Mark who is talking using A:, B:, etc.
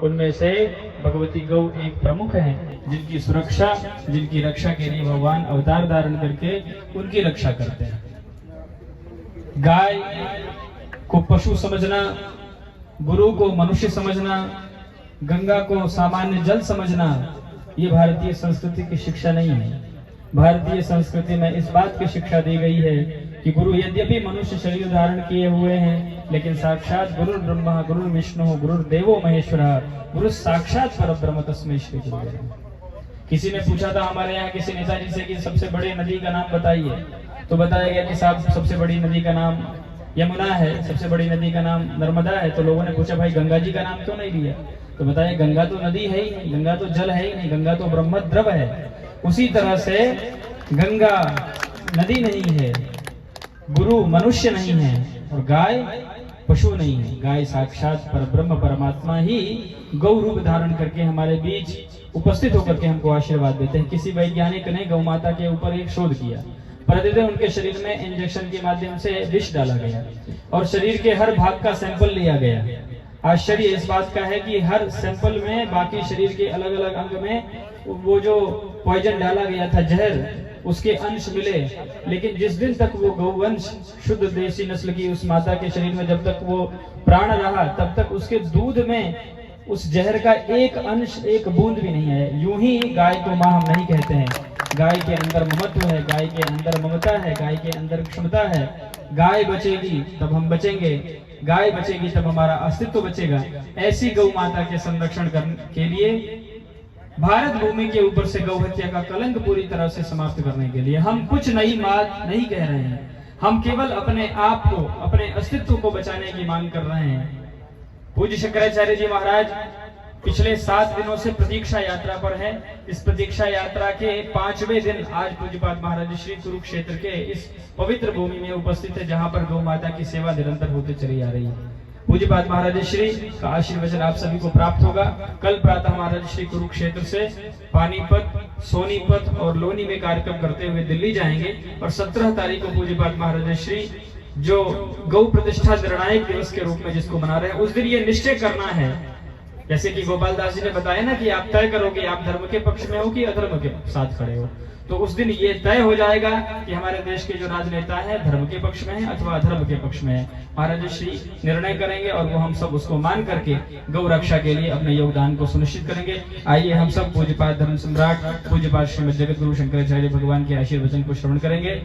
A: उनमें से भगवती गौ एक प्रमुख है, जिनकी सुरक्षा, जिनकी रक्षा के लिए भगवान अवतार धारण करके उनकी रक्षा करते हैं। गाय को पशु समझना, गुरु को मनुष्य समझना, गंगा को सामान्य जल समझना, ये भारतीय संस्कृति की शिक्षा नहीं है। भारतीय संस्कृति में इस बात की शिक्षा दी गई है कि गुरु यद्यपि मनुष्य शरीर धारण किए हुए हैं, लेकिन साक्षात गुरु ब्रह्मा, गुरु विष्णु, गुरु देवो महेश्वरा, गुरु साक्षात परब्रह्म तस्मै श्री गुरुदेव। किसी ने पूछा था हमारे यहाँ किसी नेताजी से कि सबसे बड़ी नदी का नाम बताइए, तो बताया गया कि साहब सबसे बड़ी नदी का नाम यमुना है, सबसे बड़ी नदी का नाम नर्मदा है। तो लोगों ने पूछा भाई गंगा जी का नाम क्यों नहीं लिया? तो बताया गंगा तो नदी है ही नहीं, गंगा तो जल है ही नहीं, गंगा तो ब्रह्म द्रव है। उसी तरह से गंगा नदी नहीं है, गुरु मनुष्य नहीं है, और गाय पशु नहीं है। गाय साक्षात परब्रह्म परमात्मा ही गौ रूप धारण करके हमारे बीच उपस्थित होकर के हमको आशीर्वाद देते हैं। किसी वैज्ञानिक ने गौ माता के ऊपर एक शोध किया, प्रतिदिन उनके शरीर में इंजेक्शन के माध्यम से विष डाला गया और शरीर के हर भाग का सैंपल लिया गया। आश्चर्य इस बात का है कि हर सैंपल में बाकी शरीर के अलग अलग अंग में वो जो पॉइजन डाला गया था, जहर, उसके अंश मिले, लेकिन जिस दिन तक वो गौवंश शुद्ध देसी नस्ल की उस माता के शरीर में जब तक वो प्राण रहा, तब तक उसके दूध में उस जहर का एक अंश, एक बूंद भी नहीं है। यूं ही गाय को मां हम नहीं कहते हैं। गाय के अंदर ममत्व है, गाय के अंदर ममता है, गाय के अंदर क्षमता है। गाय बचेगी तब हम बचेंगे, गाय बचेगी तब हमारा अस्तित्व बचेगा। ऐसी गौ माता के संरक्षण करने के लिए, भारत भूमि के ऊपर से गौ हत्या का कलंक पूरी तरह से समाप्त करने के लिए हम कुछ नई बात नहीं कह रहे हैं। हम केवल अपने आप को, अपने अस्तित्व को बचाने की मांग कर रहे हैं। पूज्य शंकराचार्य जी महाराज पिछले 7 दिनों से प्रतीक्षा यात्रा पर है। इस प्रतीक्षा यात्रा के 5वें दिन आज पूज्यपाद महाराज श्री कुरुक्षेत्र के इस पवित्र भूमि में उपस्थित है, जहां पर गौ माता की सेवा निरंतर होती चली आ रही है। पूज्यपाद महाराज श्री का आशीर्वचन आप सभी को प्राप्त होगा। कल प्रातः महाराज श्री कुरुक्षेत्र से पानीपत, सोनीपत और लोनी में कार्यक्रम करते हुए दिल्ली जाएंगे और 17 तारीख को पूज्यपाद महाराज श्री जो गौ प्रतिष्ठा निर्णायक दिवस के रूप में जिसको मना रहे हैं, उस दिन ये निश्चय करना है, जैसे कि गोपाल दास जी ने बताया ना कि आप तय करोगे आप धर्म के पक्ष में हो कि अधर्म के साथ खड़े हो। तो उस दिन ये तय हो जाएगा कि हमारे देश के जो राजनेता है धर्म के पक्ष में है अथवा अधर्म के पक्ष में है। महाराज श्री निर्णय करेंगे और वो हम सब उसको मान करके गौ रक्षा के लिए अपने योगदान को सुनिश्चित करेंगे। आइए हम सब पूज्यपाद धर्म सम्राट पूज्यपाद श्रीमद जगत गुरु शंकराचार्य भगवान के आशीर्वचन को श्रवण करेंगे।